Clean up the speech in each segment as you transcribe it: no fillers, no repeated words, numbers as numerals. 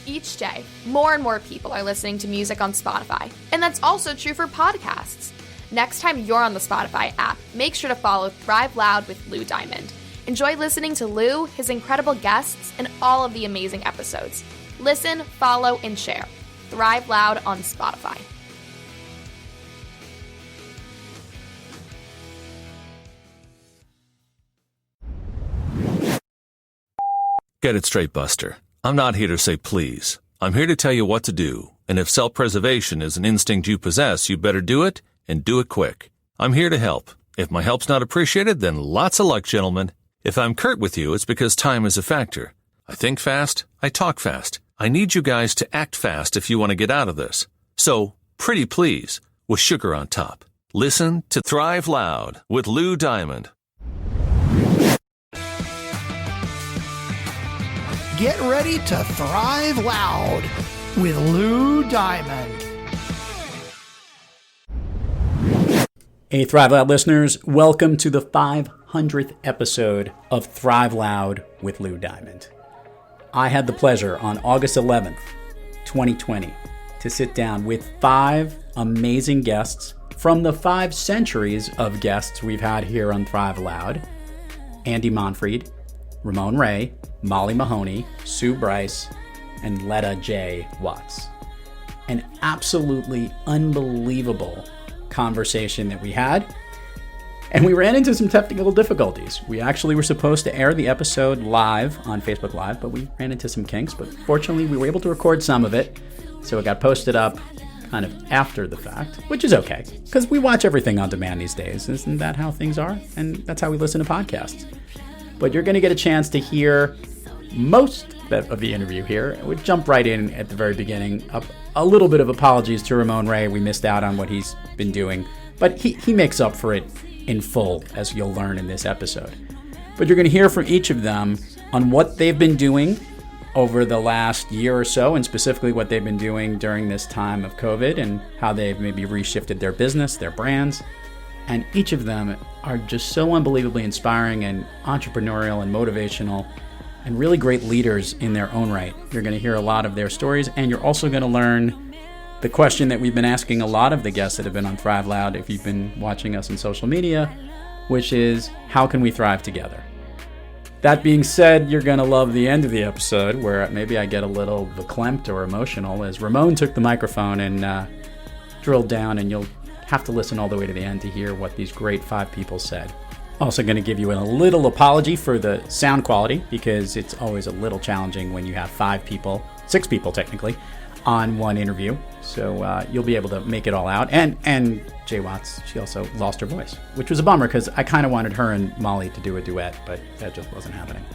Each day, more and more people are listening to music on Spotify, and that's also true for podcasts. Next time you're on the Spotify app, make sure to follow Thrive Loud with Lou Diamond. Enjoy listening to Lou, his incredible guests, and all of the amazing episodes. Listen, follow, and share. Thrive Loud on Spotify. Get it straight, Buster. I'm not here to say please. I'm here to tell you what to do, and if self-preservation is an instinct you possess, you better do it, and do it quick. I'm here to help. If my help's not appreciated, then lots of luck, gentlemen. If I'm curt with you, it's because time is a factor. I think fast, I talk fast. I need you guys to act fast if you want to get out of this. So, pretty please, with sugar on top. Listen to Thrive Loud with Lou Diamond. Get ready to Thrive Loud with Lou Diamond. Hey, Thrive Loud listeners, welcome to the 500th episode of Thrive Loud with Lou Diamond. I had the pleasure on August 11th, 2020, to sit down with 5 amazing guests from the 5 centuries of guests we've had here on Thrive Loud. Andy Monfried, Ramon Ray, Molly Mahoney, Sue Bryce, and LettaJ Watts. An absolutely unbelievable conversation that we had, and we ran into some technical difficulties. We actually were supposed to air the episode live on Facebook Live, but we ran into some kinks, but fortunately we were able to record some of it, so it got posted up kind of after the fact, which is okay, because we watch everything on demand these days. Isn't that how things are? And that's how we listen to podcasts. But you're going to get a chance to hear most of the interview here. We'll jump right in at the very beginning. A little bit of apologies to Ramon Ray. We missed out on what he's been doing, but he makes up for it in full, as you'll learn in this episode. But you're going to hear from each of them on what they've been doing over the last year or so, and specifically what they've been doing during this time of COVID and how they've maybe reshifted their business, their brands. And each of them are just so unbelievably inspiring and entrepreneurial and motivational and really great leaders in their own right. You're going to hear a lot of their stories, and you're also going to learn the question that we've been asking a lot of the guests that have been on Thrive Loud, if you've been watching us on social media, which is, how can we thrive together? That being said, you're going to love the end of the episode, where maybe I get a little verklempt or emotional, as Ramon took the microphone and drilled down, and you'll have to listen all the way to the end to hear what these great 5 people said. Also going to give you a little apology for the sound quality, because it's always a little challenging when you have 5 people, 6 people technically, on one interview. So you'll be able to make it all out. And Jaye Watts, she also lost her voice, which was a bummer, because I kind of wanted her and Molly to do a duet, but that just wasn't happening.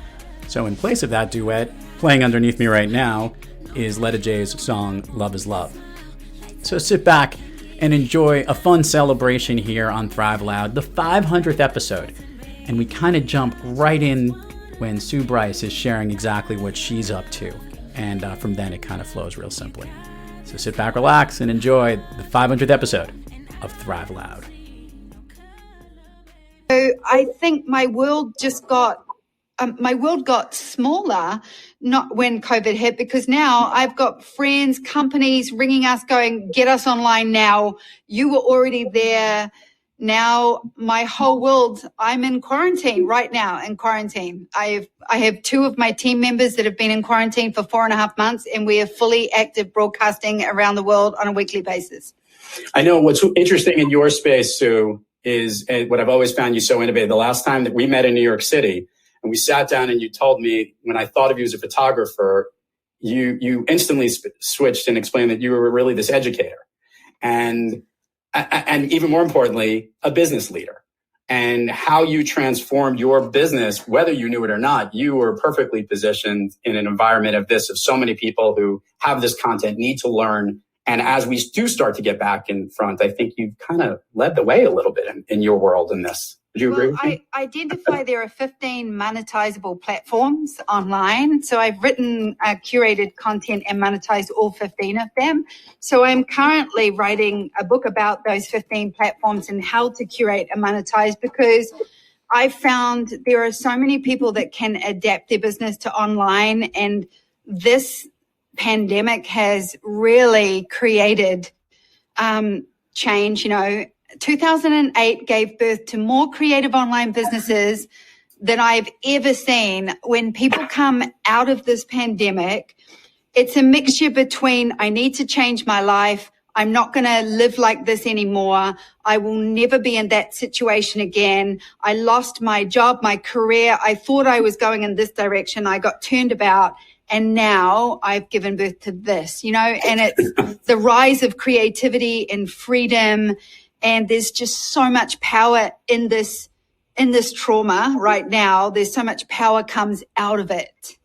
So in place of that duet, playing underneath me right now is LettaJ's song, Love is Love. So sit back and enjoy a fun celebration here on Thrive Loud, the 500th episode. And we kind of jump right in when Sue Bryce is sharing exactly what she's up to. And from then it kind of flows real simply. So sit back, relax, and enjoy the 500th episode of Thrive Loud. So I think my world got smaller, not when COVID hit, because now I've got friends, companies ringing us going, get us online now. You were already there. Now my whole world, I'm in quarantine right now, in quarantine. I have 2 of my team members that have been in quarantine for 4.5 months, and we are fully active broadcasting around the world on a weekly basis. I know what's interesting in your space, Sue, is, and what I've always found you so innovative. The last time that we met in New York City, and we sat down and you told me, when I thought of you as a photographer, you instantly switched and explained that you were really this educator. And even more importantly, a business leader. And how you transformed your business, whether you knew it or not, you were perfectly positioned in an environment of so many people who have this content, need to learn. And as we do start to get back in front, I think you've kind of led the way a little bit in your world in this. Would you agree with me? I identify there are 15 monetizable platforms online. So I've written curated content and monetized all 15 of them. So I'm currently writing a book about those 15 platforms and how to curate and monetize, because I found there are so many people that can adapt their business to online, and this pandemic has really created change. 2008 gave birth to more creative online businesses than I've ever seen. When people come out of this pandemic, it's a mixture between I need to change my life. I'm not going to live like this anymore. I will never be in that situation again. I lost my job, my career. I thought I was going in this direction. I got turned about. And now I've given birth to this, and it's the rise of creativity and freedom. And there's just so much power in this trauma right now. There's so much power comes out of it.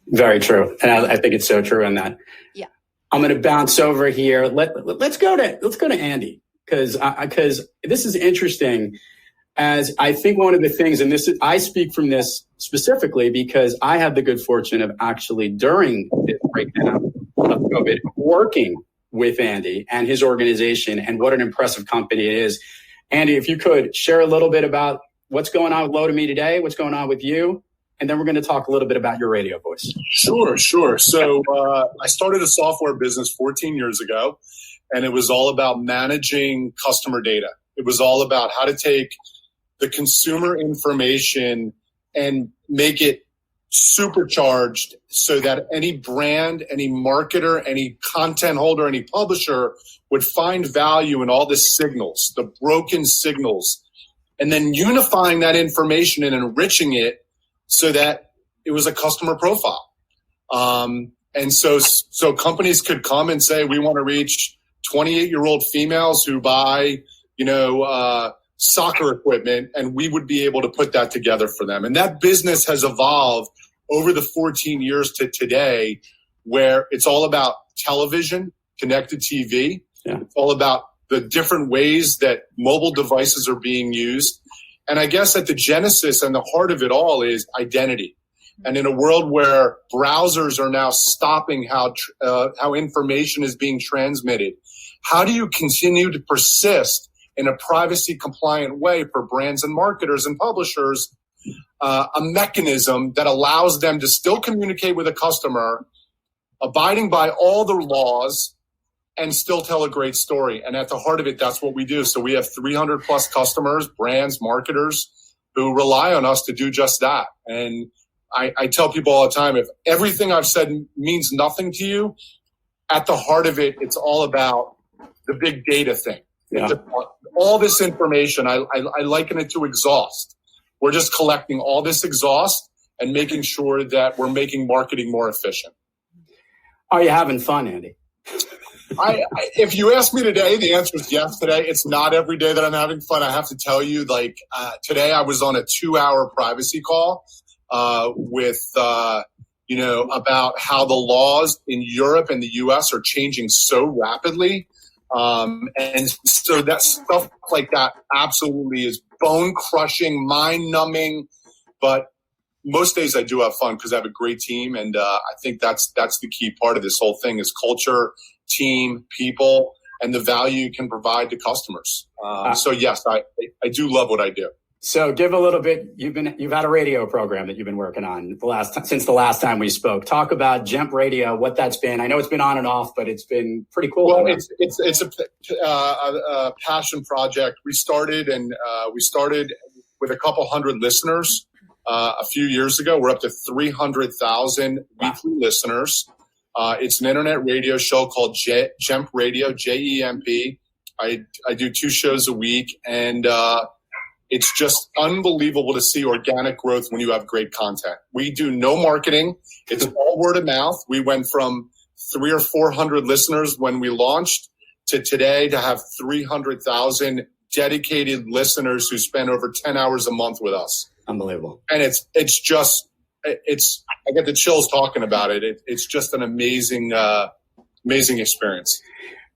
Very true. And I think it's so true in that. Yeah. I'm going to bounce over here. Let's go to Andy because this is interesting. As I think one of the things, and I speak from this specifically because I had the good fortune of actually during this breakdown of COVID working with Andy and his organization, and what an impressive company it is. Andy, if you could share a little bit about what's going on with LettaJ today, what's going on with you, and then we're going to talk a little bit about your radio voice. Sure. So I started a software business 14 years ago, and it was all about managing customer data. It was all about how to take the consumer information and make it supercharged so that any brand, any marketer, any content holder, any publisher would find value in all the signals, the broken signals, and then unifying that information and enriching it so that it was a customer profile. And so companies could come and say, we want to reach 28-year-old females who buy, soccer equipment, and we would be able to put that together for them. And that business has evolved over the 14 years to today, where it's all about television, connected TV. Yeah. It's all about the different ways that mobile devices are being used. And I guess at the genesis and the heart of it all is identity. And in a world where browsers are now stopping how information is being transmitted, how do you continue to persist in a privacy compliant way for brands and marketers and publishers, a mechanism that allows them to still communicate with a customer, abiding by all the laws, and still tell a great story? And at the heart of it, that's what we do. So we have 300 plus customers, brands, marketers who rely on us to do just that. And I tell people all the time, if everything I've said means nothing to you, at the heart of it, it's all about the big data thing. Yeah. All this information, I liken it to exhaust. We're just collecting all this exhaust and making sure that we're making marketing more efficient. Are you having fun, Andy? If you ask me today, the answer is yes. Today, it's not every day that I'm having fun. I have to tell you, today I was on a 2-hour privacy call with about how the laws in Europe and the US are changing so rapidly. And so that stuff like that absolutely is bone crushing, mind numbing. But most days I do have fun because I have a great team. And I think that's the key part of this whole thing is culture, team, people, and the value you can provide to customers. So yes, I do love what I do. So give a little bit. You've had a radio program that you've been working on since the last time we spoke. Talk about Jemp Radio, what that's been. I know it's been on and off, but it's been pretty cool. Well, it's a passion project. We started with a couple hundred listeners a few years ago. We're up to 300,000 weekly listeners. It's an internet radio show called Jemp Radio, JEMP. I do 2 shows a week, and it's just unbelievable to see organic growth when you have great content. We do no marketing. It's all word of mouth. We went from 300 or 400 listeners when we launched to today to have 300,000 dedicated listeners who spend over 10 hours a month with us. Unbelievable. And I get the chills talking about it. It's just an amazing experience.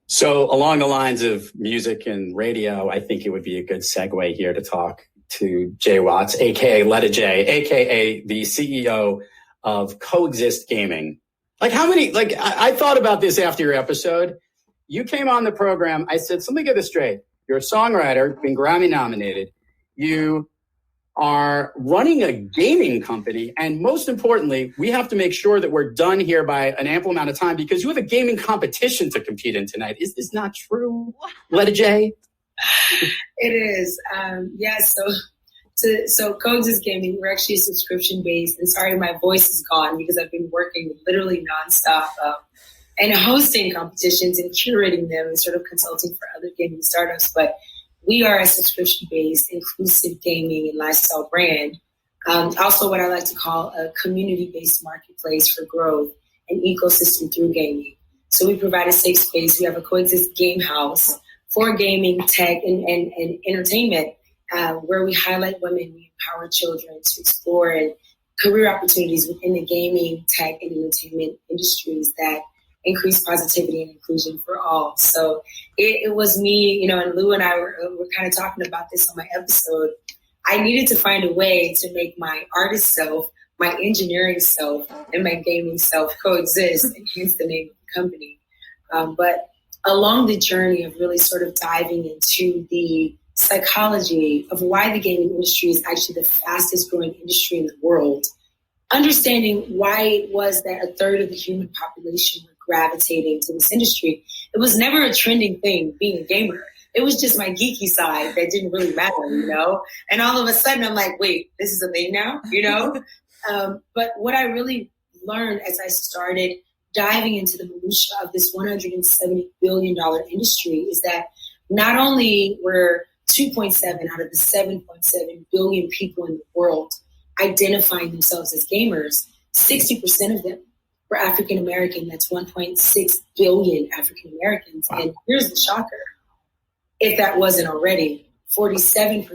So along the lines of music and radio, I think it would be a good segue here to talk to Jaye Watts, a.k.a. LettaJ, a.k.a. the CEO of Coexist Gaming. I thought about this after your episode. You came on the program. I said, let me get this straight. You're a songwriter, been Grammy nominated. You are running a gaming company. And most importantly, we have to make sure that we're done here by an ample amount of time because you have a gaming competition to compete in tonight. Is this not true, LettaJ? It is. So Coexist Gaming, we're actually subscription-based. And sorry, my voice is gone because I've been working literally nonstop and hosting competitions and curating them and sort of consulting for other gaming startups. But we are a subscription-based, inclusive gaming and lifestyle brand. Also what I like to call a community-based marketplace for growth and ecosystem through gaming. So we provide a safe space. We have a Coexist Game House for gaming, tech, and entertainment, where we highlight women, we empower children to explore career opportunities within the gaming, tech, and entertainment industries that increase positivity and inclusion for all. So it was me, and Lou and I were kind of talking about this on my episode. I needed to find a way to make my artist self, my engineering self, and my gaming self coexist, and hence the name of the company. But along the journey of really sort of diving into the psychology of why the gaming industry is actually the fastest growing industry in the world, understanding why it was that a third of the human population were gravitating to this industry. It was never a trending thing being a gamer. It was just my geeky side that didn't really matter, And all of a sudden I'm like, wait, this is a thing now, But what I really learned as I started diving into the minutia of this $170 billion industry is that not only were 2.7 out of the 7.7 billion people in the world identifying themselves as gamers, 60% of them were African American. That's 1.6 billion African Americans. Wow. And here's the shocker. If that wasn't already, 47%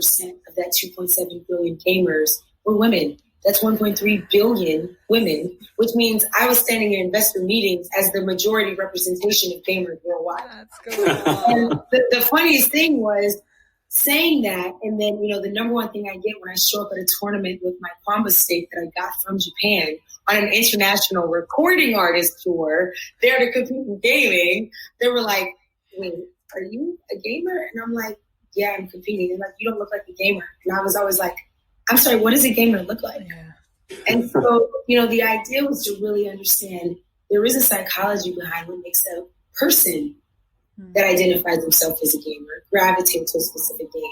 of that 2.7 billion gamers were women. That's 1.3 billion women, which means I was standing in investor meetings as the majority representation of gamers worldwide. That's good. And the funniest thing was saying that, and then, the number one thing I get when I show up at a tournament with my Kwamba stake that I got from Japan on an international recording artist tour, there to compete in gaming, they were like, wait, are you a gamer? And I'm like, yeah, I'm competing. They're like, you don't look like a gamer. And I was always like, I'm sorry, what does a gamer look like? Yeah. And so, the idea was to really understand there is a psychology behind what makes a person that identifies themselves as a gamer gravitate to a specific game.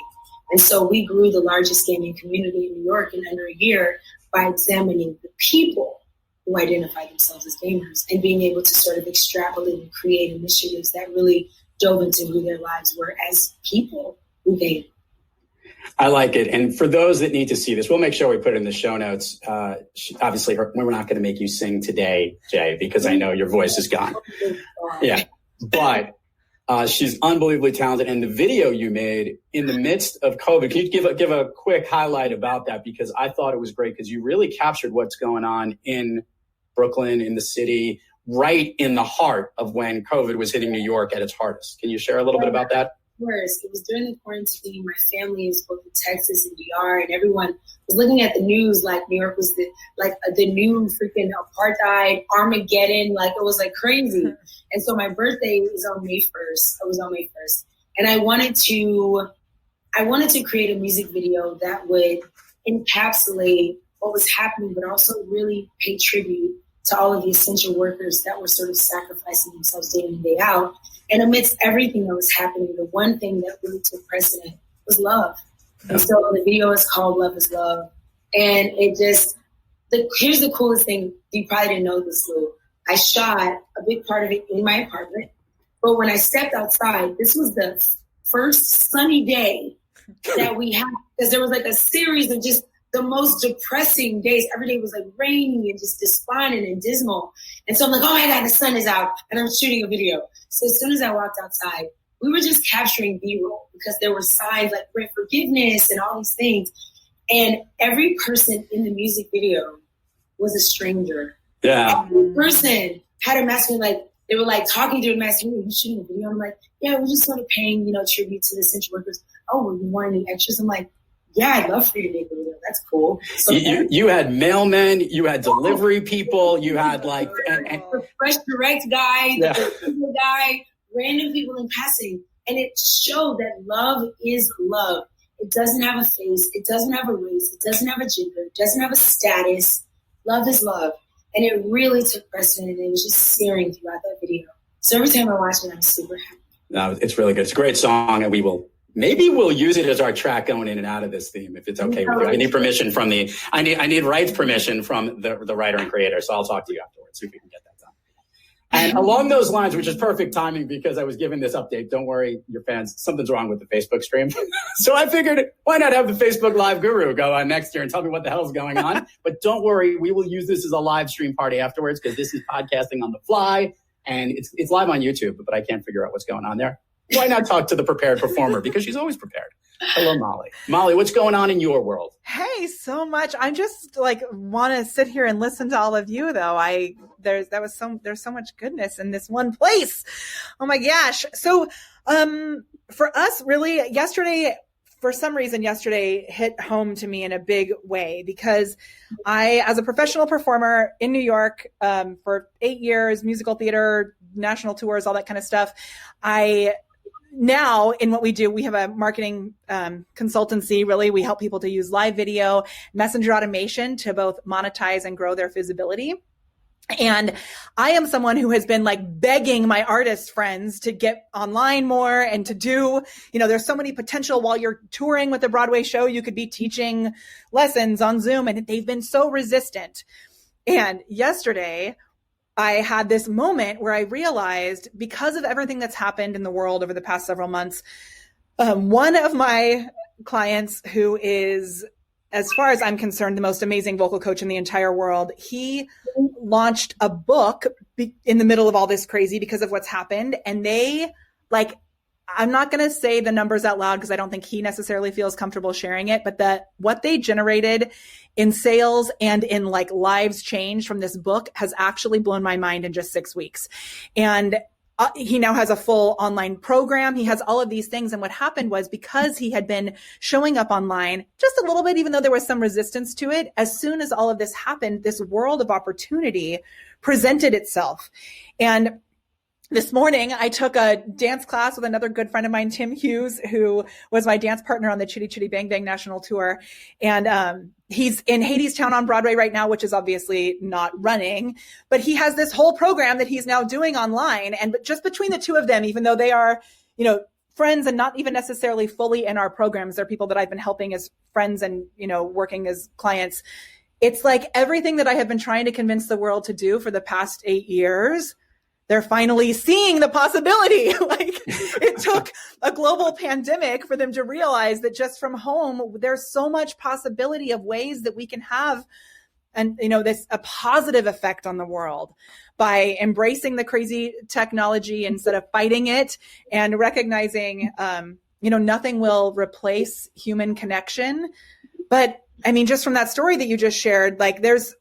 And so we grew the largest gaming community in New York in under a year by examining the people who identify themselves as gamers and being able to sort of extrapolate and create initiatives that really dove into who their lives were as people who game. I like it. And for those that need to see this, we'll make sure we put it in the show notes. Obviously, we're not going to make you sing today, Jaye, because I know your voice is gone. Yeah, but she's unbelievably talented. And the video you made in the midst of COVID, can you give a quick highlight about that? Because I thought it was great because you really captured what's going on in Brooklyn, in the city, right in the heart of when COVID was hitting New York at its hardest. Can you share a little bit about that? Of course. It was during the quarantine. My family is both in Texas and DR, and everyone was looking at the news like New York was the new freaking apartheid Armageddon. Like it was like crazy. And so my birthday was on May 1st. It was on May 1st. And I wanted to create a music video that would encapsulate what was happening, but also really pay tribute to all of the essential workers that were sort of sacrificing themselves day in and day out. And amidst everything that was happening, the one thing that really took precedent was love. And so the video is called Love is Love. And here's the coolest thing. You probably didn't know this, Lou. I shot a big part of it in my apartment. But when I stepped outside, this was the first sunny day that we had, because there was like a series of just the most depressing days. Every day was like rainy and just despondent and dismal. And so I'm like, oh my God, the sun is out. And I'm shooting a video. So as soon as I walked outside, we were just capturing B-roll because there were signs like grant forgiveness and all these things. And every person in the music video was a stranger. Yeah. Every person had a mask. They were like talking to a mask. Hey, you shooting a video? I'm like, yeah, we're just sort of paying, tribute to the essential workers. Oh, well, you want any extras? I'm like, yeah, I'd love for you to make a video. That's cool. So you had mailmen, you had delivery people, you had the fresh direct guy, the guy, random people in passing. And it showed that love is love. It doesn't have a face. It doesn't have a race. It doesn't have a gender. It doesn't have a status. Love is love. And it really took precedent, and it was just searing throughout that video. So every time I watch it, I'm super happy. No, it's really good. It's a great song, and maybe we'll use it as our track going in and out of this theme, if it's okay with you. I need permission from I need rights permission from the writer and creator. So I'll talk to you afterwards, see if we can get that done. And along those lines, which is perfect timing because I was given this update. Don't worry, your fans, something's wrong with the Facebook stream. So I figured, why not have the Facebook Live guru go on next year and tell me what the hell's going on? But don't worry, we will use this as a live stream party afterwards because this is podcasting on the fly and it's live on YouTube, but I can't figure out what's going on there. Why not talk to the prepared performer? Because she's always prepared. Hello, Molly. Molly, what's going on in your world? Hey, so much. I just want to sit here and listen to all of you, though. There's so much goodness in this one place. Oh my gosh. So, for us, really, for some reason, yesterday hit home to me in a big way because I, as a professional performer in New York, for 8 years, musical theater, national tours, all that kind of stuff, now in what we do, we have a marketing consultancy. Really, we help people to use live video, messenger automation to both monetize and grow their visibility. And I am someone who has been begging my artist friends to get online more and to do, there's so many potential while you're touring with a Broadway show, you could be teaching lessons on Zoom, and they've been so resistant. And yesterday, I had this moment where I realized, because of everything that's happened in the world over the past several months, one of my clients, who is, as far as I'm concerned, the most amazing vocal coach in the entire world, he launched a book in the middle of all this crazy because of what's happened. And they, I'm not going to say the numbers out loud because I don't think he necessarily feels comfortable sharing it, but what they generated in sales and in lives changed from this book has actually blown my mind in just 6 weeks. And he now has a full online program. He has all of these things. And what happened was, because he had been showing up online just a little bit, even though there was some resistance to it, as soon as all of this happened, this world of opportunity presented itself. And this morning, I took a dance class with another good friend of mine, Tim Hughes, who was my dance partner on the Chitty Chitty Bang Bang National Tour. And he's in Hadestown on Broadway right now, which is obviously not running. But he has this whole program that he's now doing online. And just between the two of them, even though they are, friends and not even necessarily fully in our programs, they're people that I've been helping as friends and, working as clients. It's everything that I have been trying to convince the world to do for the past 8 years. They're finally seeing the possibility. It took a global pandemic for them to realize that just from home, there's so much possibility of ways that we can have a positive effect on the world by embracing the crazy technology instead of fighting it, and recognizing, nothing will replace human connection. But just from that story that you just shared, it's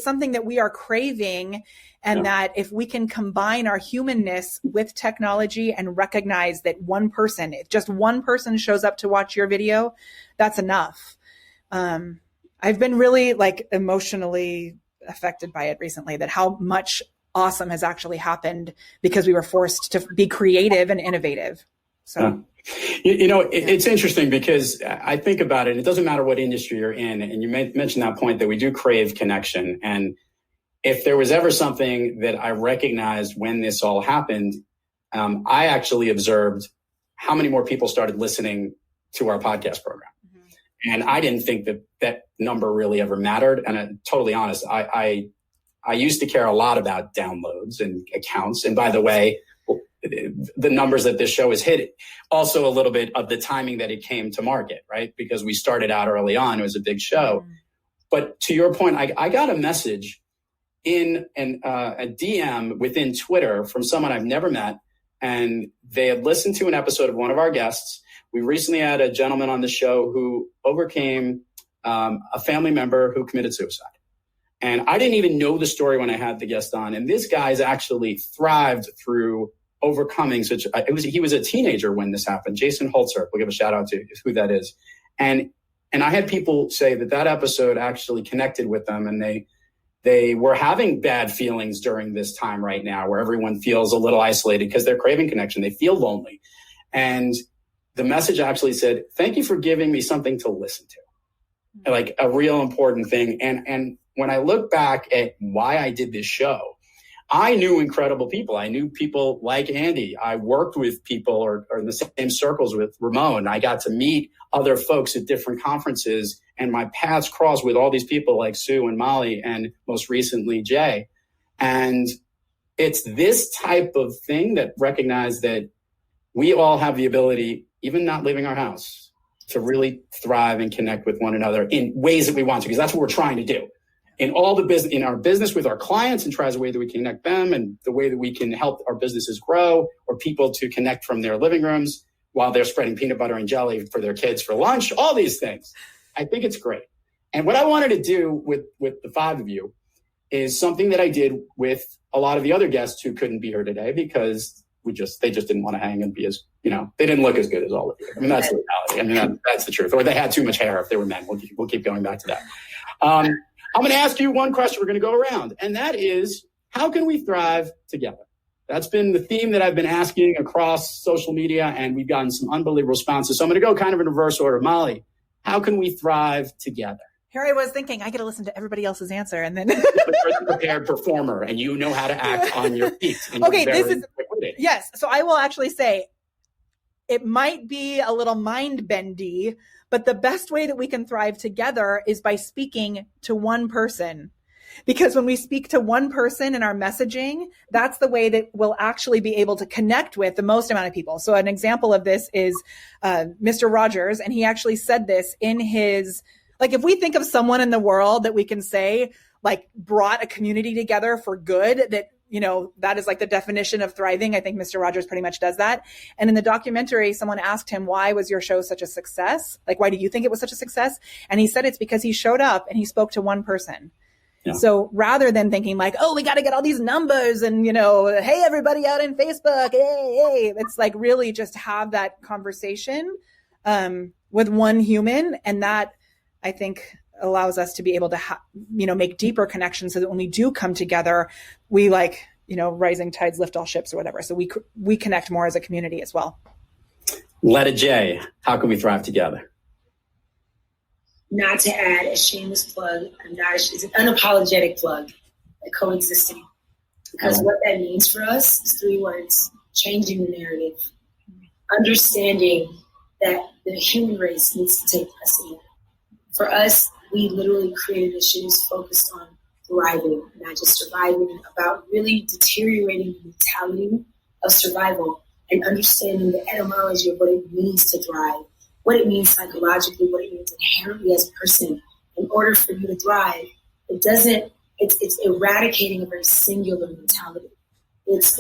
something that we are craving. And that if we can combine our humanness with technology and recognize that if just one person shows up to watch your video, that's enough. I've been really emotionally affected by it recently, that how much awesome has actually happened because we were forced to be creative and innovative. So, it's interesting because I think about it. It doesn't matter what industry you're in. And you mentioned that point that we do crave connection. And if there was ever something that I recognized when this all happened, I actually observed how many more people started listening to our podcast program. Mm-hmm. And I didn't think that number really ever mattered. And I'm totally honest, I used to care a lot about downloads and accounts. And by the way, the numbers that this show has hit, also a little bit of the timing that it came to market, right? Because we started out early on, it was a big show. Mm-hmm. But to your point, I got a message in a DM within Twitter from someone I've never met, and they had listened to an episode of one of our guests. We recently had a gentleman on the show who overcame a family member who committed suicide. And I didn't even know the story when I had the guest on. And this guy's actually thrived through overcoming he was a teenager when this happened. Jason Holzer, we'll give a shout out to who that is. And I had people say that episode actually connected with them, and they were having bad feelings during this time right now where everyone feels a little isolated because they're craving connection. They feel lonely. And the message actually said, thank you for giving me something to listen to, like a real important thing. And when I look back at why I did this show, I knew incredible people. I knew people like Andy. I worked with people or in the same circles with Ramon. I got to meet other folks at different conferences, and my paths crossed with all these people like Sue and Molly and most recently Jaye. And it's this type of thing that recognized that we all have the ability, even not leaving our house, to really thrive and connect with one another in ways that we want to, because that's what we're trying to do. In all the business, in our business with our clients, and tries a way that we can connect them, and the way that we can help our businesses grow, or people to connect from their living rooms while they're spreading peanut butter and jelly for their kids for lunch, all these things. I think it's great. And what I wanted to do with the five of you is something that I did with a lot of the other guests who couldn't be here today because they just didn't want to hang and be as, they didn't look as good as all of you. I mean, that's the reality. I mean, that's the truth. Or they had too much hair if they were men. We'll keep going back to that. I'm going to ask you one question. We're going to go around, and that is, how can we thrive together? That's been the theme that I've been asking across social media, and we've gotten some unbelievable responses. So I'm going to go kind of in reverse order. Molly, how can we thrive together? Here I was thinking, I got to listen to everybody else's answer, and then You're a prepared performer, and you know how to act on your feet. Okay, this is yes. So I will actually say, it might be a little mind bendy, but the best way that we can thrive together is by speaking to one person. Because when we speak to one person in our messaging, that's the way that we'll actually be able to connect with the most amount of people. So an example of this is Mr. Rogers, and he actually said this in his, like, if we think of someone in the world that we can say, like, brought a community together for good, that, that is like the definition of thriving. I think Mr. Rogers pretty much does that. And in the documentary, someone asked him, why was your show such a success? Like, why do you think it was such a success? And he said it's because he showed up and he spoke to one person. Yeah. So rather than thinking like, oh, we got to get all these numbers and, hey, everybody out in Facebook, hey, it's like really just have that conversation with one human. And that, I think, allows us to be able to, make deeper connections so that when we do come together, we rising tides lift all ships or whatever. So we connect more as a community as well. LettaJ, how can we thrive together? Not to add a shameless plug, it's an unapologetic plug, like coexisting. Because what that means for us is 3 words: changing the narrative, understanding that the human race needs to take precedent. For us, we literally created initiatives focused on thriving, not just surviving, about really deteriorating the mentality of survival and understanding the etymology of what it means to thrive, what it means psychologically, what it means inherently as a person. In order for you to thrive, it's eradicating a very singular mentality. It's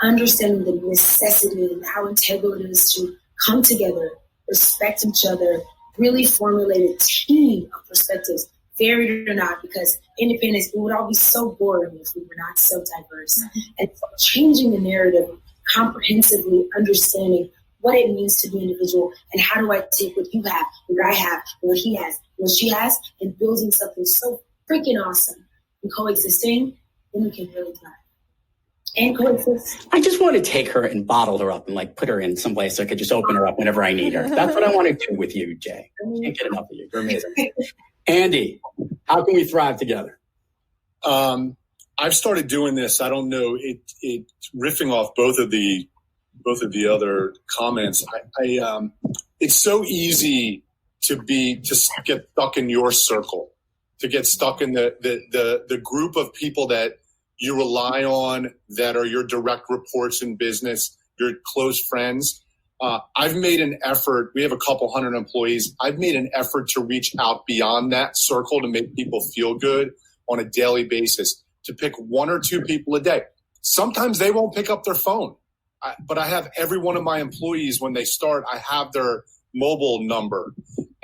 understanding the necessity and how integral it is to come together, respect each other, really formulate a team of perspectives, varied or not, because independence, we would all be so boring if we were not so diverse. And so changing the narrative, comprehensively understanding what it means to be an individual and how do I take what you have, what I have, what he has, what she has, and building something so freaking awesome and coexisting, then we can really thrive. And coexist. I just want to take her and bottle her up and put her in some place so I could just open her up whenever I need her. That's what I want to do with you, Jaye. I can't get enough of you. You're amazing. Andy, how can we thrive together? I've started doing this. I don't know. It riffing off both of the other comments. It's so easy to get stuck in your circle, to get stuck in the group of people that you rely on, that are your direct reports in business, your close friends. I've made an effort. We have a couple hundred employees. I've made an effort to reach out beyond that circle to make people feel good on a daily basis, to pick 1 or 2 people a day. Sometimes they won't pick up their phone, but I have every one of my employees, when they start, I have their mobile number.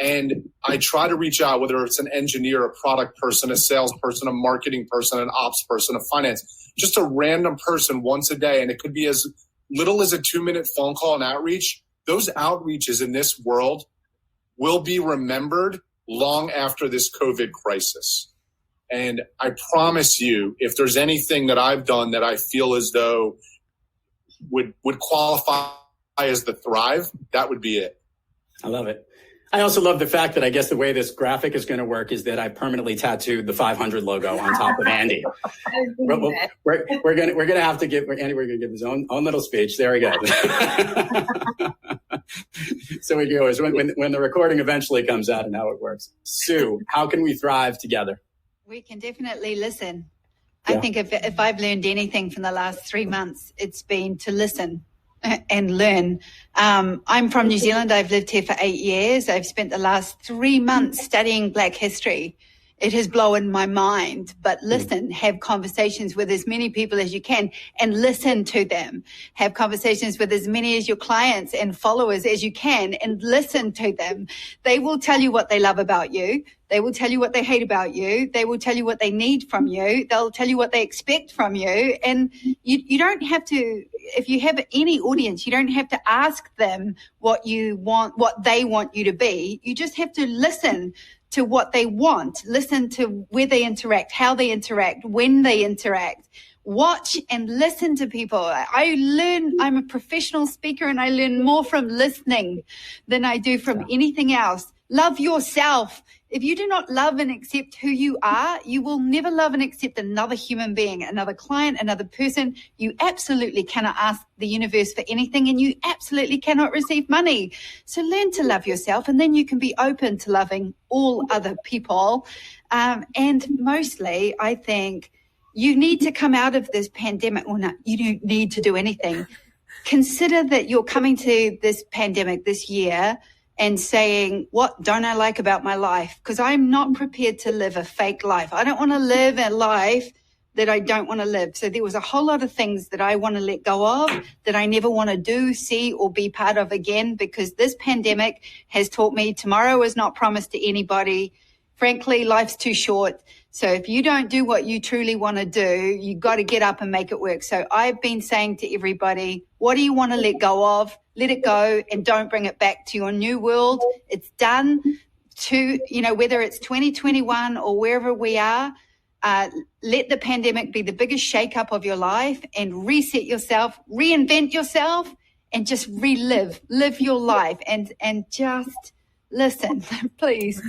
And I try to reach out, whether it's an engineer, a product person, a salesperson, a marketing person, an ops person, a finance, just a random person once a day. And it could be as little as a 2-minute phone call and outreach. Those outreaches in this world will be remembered long after this COVID crisis. And I promise you, if there's anything that I've done that I feel as though would qualify as the thrive, that would be it. I love it. I also love the fact that I guess the way this graphic is going to work is that I permanently tattooed the 500 logo on top of Andy. We're going to have to give Andy. We're going to give his own little speech. There we go. So we go when the recording eventually comes out and how it works. Sue, how can we thrive together? We can definitely listen. Yeah. I think if I've learned anything from the last 3 months, it's been to listen and learn. I'm from New Zealand. I've lived here for 8 years. I've spent the last 3 months studying Black history. It has blown my mind, but listen, have conversations with as many people as you can and listen to them. Have conversations with as many as your clients and followers as you can and listen to them. They will tell you what they love about you. They will tell you what they hate about you. They will tell you what they need from you. They'll tell you what they expect from you. And you don't have to, if you have any audience, you don't have to ask them what you want, what they want you to be. You just have to listen to what they want, listen to where they interact, how they interact, when they interact. Watch and listen to people. I'm a professional speaker and I learn more from listening than I do from anything else. Love yourself. If you do not love and accept who you are, you will never love and accept another human being, another client, another person. You absolutely cannot ask the universe for anything and you absolutely cannot receive money. So learn to love yourself and then you can be open to loving all other people. And mostly, I think you need to come out of this pandemic. Well, no, you don't need to do anything. Consider that you're coming to this pandemic this year and saying, what don't I like about my life? Because I'm not prepared to live a fake life. I don't want to live a life that I don't want to live. So there was a whole lot of things that I want to let go of, that I never want to do, see, or be part of again, because this pandemic has taught me tomorrow is not promised to anybody. Frankly, life's too short. So if you don't do what you truly want to do, you got to get up and make it work. So I've been saying to everybody, what do you want to let go of? Let it go and don't bring it back to your new world. It's done. Whether it's 2021 or wherever we are, let the pandemic be the biggest shakeup of your life and reset yourself, reinvent yourself, and just live your life and just listen. Please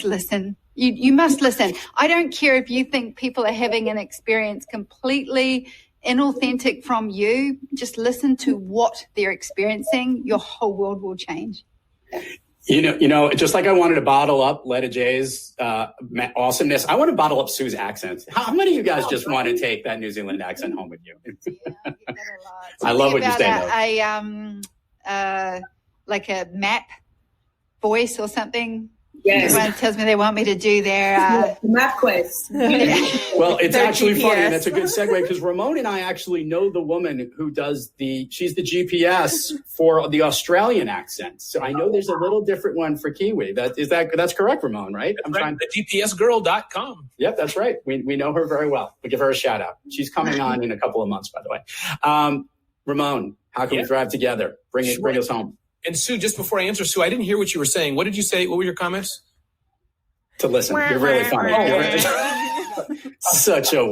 listen. You must listen. I don't care if you think people are having an experience completely inauthentic from you. Just listen to what they're experiencing. Your whole world will change. You know, just like I wanted to bottle up LettaJ's awesomeness, I want to bottle up Sue's accent. How many of you guys just want to take that New Zealand accent home with you? Yeah, I get that a lot. I love what you say. Like a map voice or something. Yes. Everyone tells me they want me to do their map quiz. Well, it's actually GPS. Funny, and it's a good segue because Ramon and I actually know the woman who does she's the GPS for the Australian accent. So I know there's a little different one for Kiwi. That's correct, Ramon, right? The GPSgirl.com. Yep, that's right. We know her very well. We'll give her a shout out. She's coming on in a couple of months, by the way. Ramon, how can we thrive together? Bring us home. And Sue, just before I answer, Sue, I didn't hear what you were saying. What did you say? What were your comments? To listen. You're really funny. Such a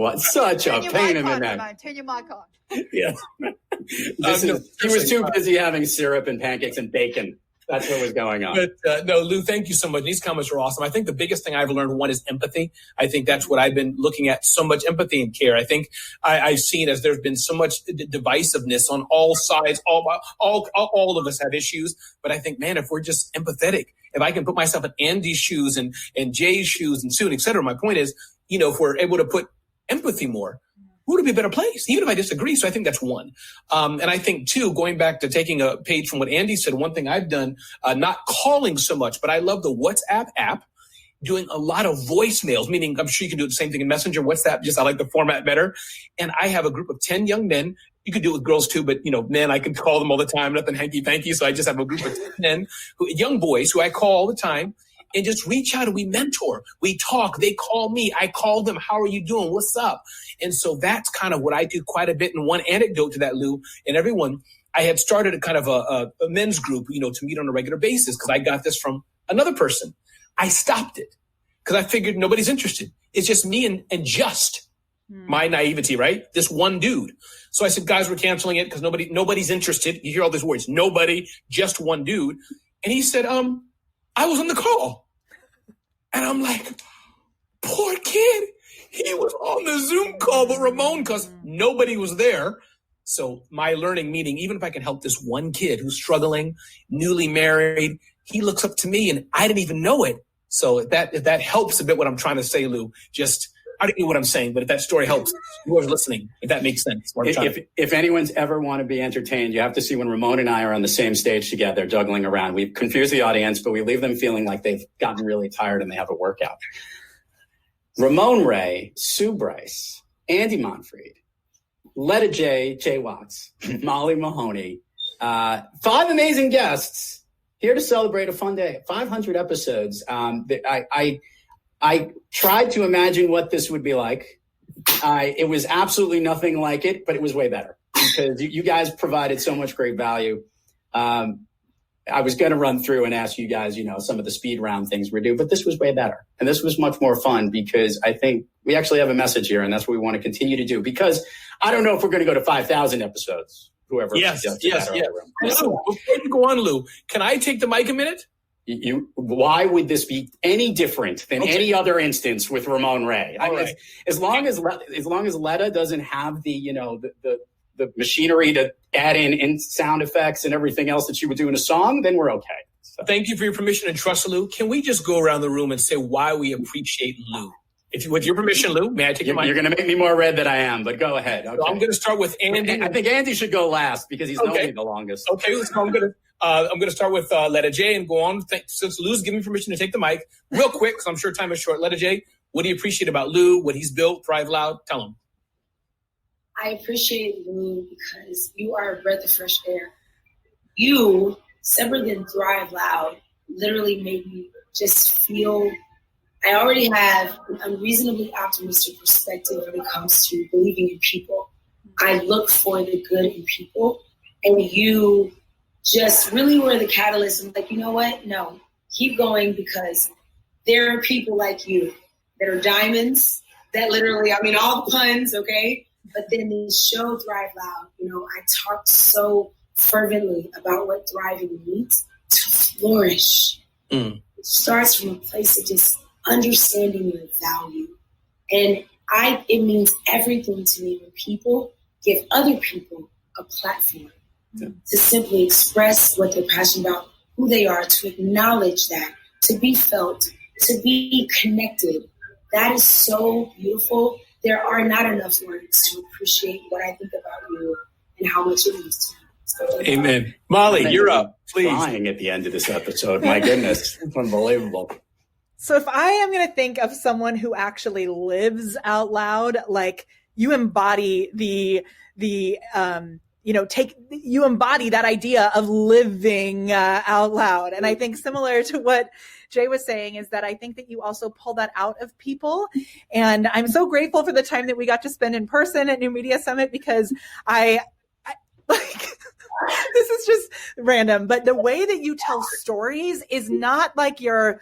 pain in the neck. Turn your mic on. Yeah. He was too busy having syrup and pancakes and bacon. That's what was going on. But no, Lou, thank you so much. These comments are awesome. I think the biggest thing I've learned, one, is empathy. I think that's what I've been looking at, so much empathy and care. I think I've seen as there's been so much divisiveness on all sides. All of us have issues. But I think, man, if we're just empathetic, if I can put myself in Andy's shoes and Jay's shoes and Sue, et cetera, my point is, if we're able to put empathy more, who would be a better place, even if I disagree? So I think that's one. And I think, two, going back to taking a page from what Andy said, one thing I've done, not calling so much, but I love the WhatsApp app, doing a lot of voicemails, meaning I'm sure you can do the same thing in Messenger, WhatsApp, I like the format better. And I have a group of 10 young men. You could do it with girls too, but men, I can call them all the time, nothing hanky-panky. So I just have a group of 10 men, young boys who I call all the time. And just reach out and we mentor. We talk. They call me. I call them. How are you doing? What's up? And so that's kind of what I do quite a bit. And one anecdote to that, Lou, and everyone, I had started a kind of a men's group, to meet on a regular basis because I got this from another person. I stopped it because I figured nobody's interested. It's just me and just. My naivety, right? This one dude. So I said, guys, we're canceling it because nobody's interested. You hear all these words, nobody, just one dude. And he said, I was on the call. And I'm like, poor kid. He was on the Zoom call, but Ramon, because nobody was there. So my learning meeting, even if I can help this one kid who's struggling, newly married, he looks up to me and I didn't even know it. So if that helps a bit what I'm trying to say, Lou, just, I don't know what I'm saying, but if that story helps whoever's listening, if that makes sense. If anyone's ever want to be entertained, you have to see when Ramon and I are on the same stage together, juggling around. We confuse the audience, but we leave them feeling like they've gotten really tired and they have a workout. Ramon Ray, Sue Bryce, Andy Monfried, LettaJ, Jaye Watts, Molly Mahoney, 5 amazing guests here to celebrate a fun day. 500 episodes. I tried to imagine what this would be like. It was absolutely nothing like it, but it was way better because you guys provided so much great value. I was going to run through and ask you guys, some of the speed round things we do, but this was way better. And this was much more fun because I think we actually have a message here and that's what we want to continue to do because I don't know if we're going to go to 5,000 episodes, whoever. Yes. Lou, before you go on, Lou, can I take the mic a minute? Why would this be any different than any other instance with Ramon Ray? As long as Letta doesn't have the machinery to add in sound effects and everything else that she would do in a song, then we're okay. So. Thank you for your permission and trust, Lou. Can we just go around the room and say why we appreciate Lou? With your permission, Lou, may I take your mic? You're going to make me more red than I am, but go ahead. Okay. So I'm going to start with Andy. I think Andy should go last because he's known me the longest. Okay, so I'm going to start with LettaJ and go on. Since Lou's given me permission to take the mic, real quick, because I'm sure time is short. LettaJ, what do you appreciate about Lou, what he's built, Thrive Loud? Tell him. I appreciate Lou because you are a breath of fresh air. You, separate than Thrive Loud, literally made me just feel I already have an unreasonably optimistic perspective when it comes to believing in people. I look for the good in people, and you just really were the catalyst. I'm like, you know what? No, keep going because there are people like you that are diamonds that literally, all the puns, okay? But then the show Thrive Loud, I talked so fervently about what thriving means to flourish. It starts from a place of just understanding your value. And it means everything to me when people give other people a platform to simply express what they're passionate about, who they are, to acknowledge that, to be felt, to be connected. That is so beautiful. There are not enough words to appreciate what I think about you and how much it means to me. So, amen. Molly, you're up. Please. Crying at the end of this episode. My goodness. It's unbelievable. So if I am going to think of someone who actually lives out loud, like you embody you embody that idea of living out loud. And I think similar to what Jaye was saying is that I think that you also pull that out of people. And I'm so grateful for the time that we got to spend in person at New Media Summit because I this is just random, but the way that you tell stories is not like you're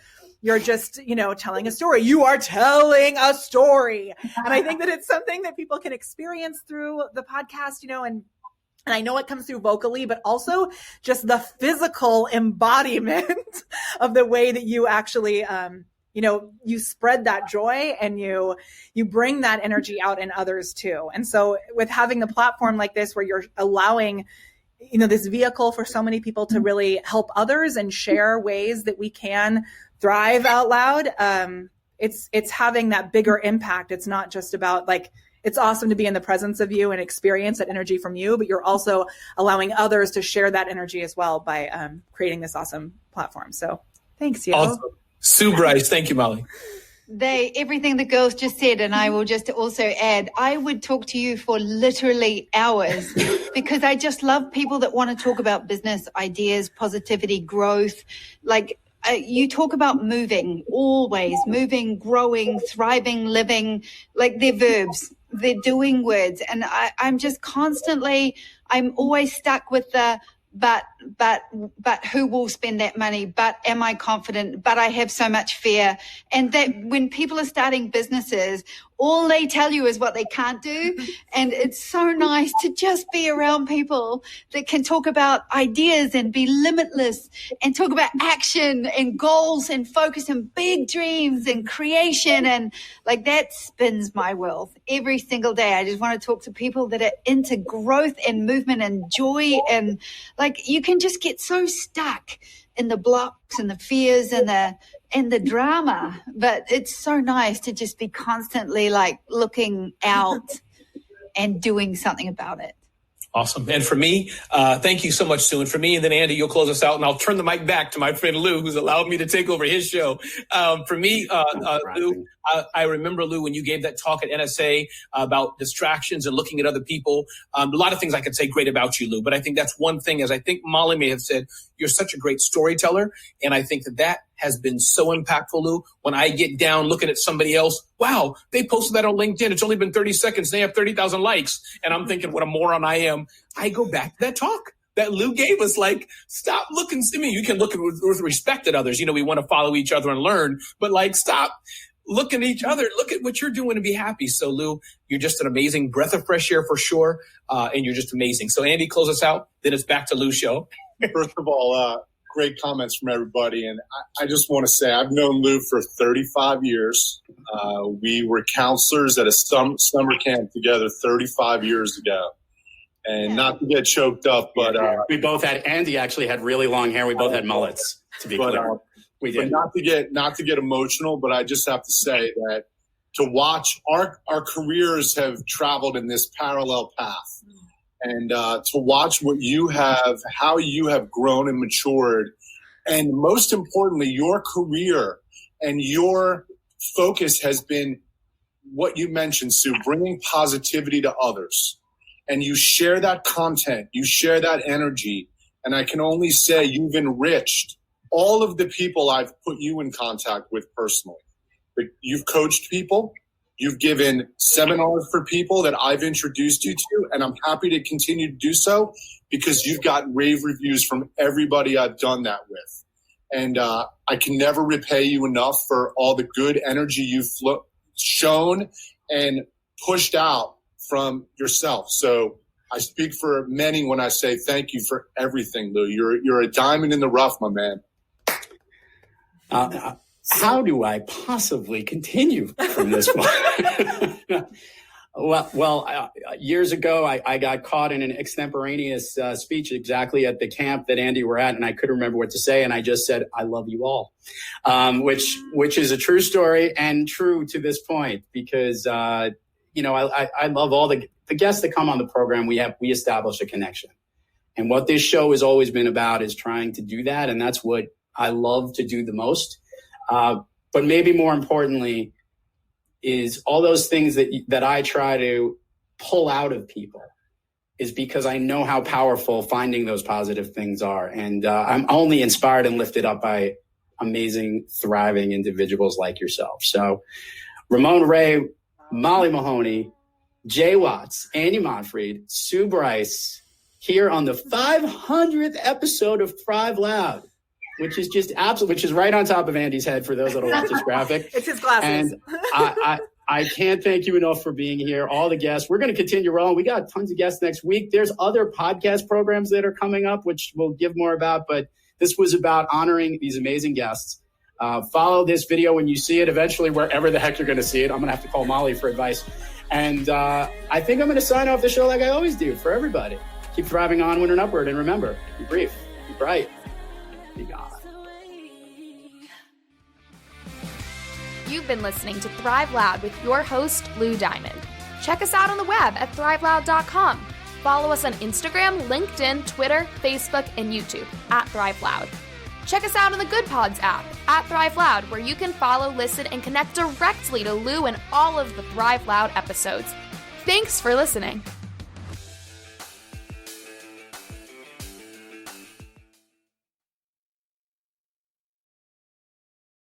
just, telling a story. You are telling a story. And I think that it's something that people can experience through the podcast, and I know it comes through vocally, but also just the physical embodiment of the way that you actually, you spread that joy and you bring that energy out in others too. And so with having the platform like this, where you're allowing, this vehicle for so many people to really help others and share ways that we can thrive out loud. It's having that bigger impact. It's not just about it's awesome to be in the presence of you and experience that energy from you, but you're also allowing others to share that energy as well by creating this awesome platform. So thanks, you. Awesome. Sue Bryce. Thank you, Molly. Everything the girls just said, and I will just also add, I would talk to you for literally hours because I just love people that want to talk about business ideas, positivity, growth. You talk about moving, always moving, growing, thriving, living, they're verbs, they're doing words. And I'm just constantly, I'm always stuck with but who will spend that money? But am I confident? But I have so much fear. And that when people are starting businesses, all they tell you is what they can't do. And it's so nice to just be around people that can talk about ideas and be limitless and talk about action and goals and focus and big dreams and creation. And like that spins my world every single day. I just want to talk to people that are into growth and movement and joy. And like you can just get so stuck in the blocks and the fears and the drama, but it's so nice to just be constantly like looking out and doing something about it. Awesome. And for me, thank you so much, Sue. And for me, and then Andy, you'll close us out, and I'll turn the mic back to my friend Lou, who's allowed me to take over his show. For me, Lou, I remember, Lou, when you gave that talk at NSA about distractions and looking at other people. A lot of things I could say great about you, Lou, but I think that's one thing, as I think Molly may have said, you're such a great storyteller. And I think that has been so impactful, Lou. When I get down looking at somebody else, wow, they posted that on LinkedIn. It's only been 30 seconds. They have 30,000 likes. And I'm thinking what a moron I am. I go back to that talk that Lou gave us, like, stop looking. I mean, you can look with respect at others. You know, we want to follow each other and learn, but like, stop looking at each other. Look at what you're doing to be happy. So Lou, you're just an amazing breath of fresh air for sure. And you're just amazing. So Andy, close us out. Then it's back to Lou's show. First of all, great comments from everybody. And I just want to say I've known Lou for 35 years. We were counselors at a summer camp together 35 years ago. And not to get choked up, but we both had, Andy actually had really long hair. We both had mullets, to be clear. We did. But not to get emotional, but I just have to say that to watch our careers have traveled in this parallel path. And to watch what you have, how you have grown and matured, and most importantly, your career and your focus has been what you mentioned, Sue, bringing positivity to others. And you share that content, you share that energy, and I can only say you've enriched all of the people I've put you in contact with personally. But you've coached people. You've given seminars for people that I've introduced you to, and I'm happy to continue to do so because you've got rave reviews from everybody I've done that with. And I can never repay you enough for all the good energy you've shown and pushed out from yourself. So I speak for many when I say thank you for everything, Lou. You're a diamond in the rough, my man. How do I possibly continue from this one? Well, years ago, I got caught in an extemporaneous speech exactly at the camp that Andy were at, and I couldn't remember what to say, and I just said, "I love you all," which is a true story and true to this point because I love all the guests that come on the program. We establish a connection, and what this show has always been about is trying to do that, and that's what I love to do the most. But maybe more importantly is all those things that I try to pull out of people is because I know how powerful finding those positive things are. And I'm only inspired and lifted up by amazing, thriving individuals like yourself. So Ramon Ray, Molly Mahoney, Jaye Watts, Andy Monfried, Sue Bryce, here on the 500th episode of Thrive Loud, which is just absolute, which is right on top of Andy's head for those that will watch this graphic. It's his glasses. And I can't thank you enough for being here. All the guests. We're going to continue rolling. We got tons of guests next week. There's other podcast programs that are coming up, which we'll give more about, but this was about honoring these amazing guests. Follow this video when you see it, eventually wherever the heck you're going to see it. I'm going to have to call Molly for advice. And I think I'm going to sign off the show like I always do for everybody. Keep thriving onward and upward. And remember, be brief, be bright, be God. You've been listening to Thrive Loud with your host, Lou Diamond. Check us out on the web at thriveloud.com. Follow us on Instagram, LinkedIn, Twitter, Facebook, and YouTube at Thrive Loud. Check us out on the Good Pods app at Thrive Loud, where you can follow, listen, and connect directly to Lou and all of the Thrive Loud episodes. Thanks for listening.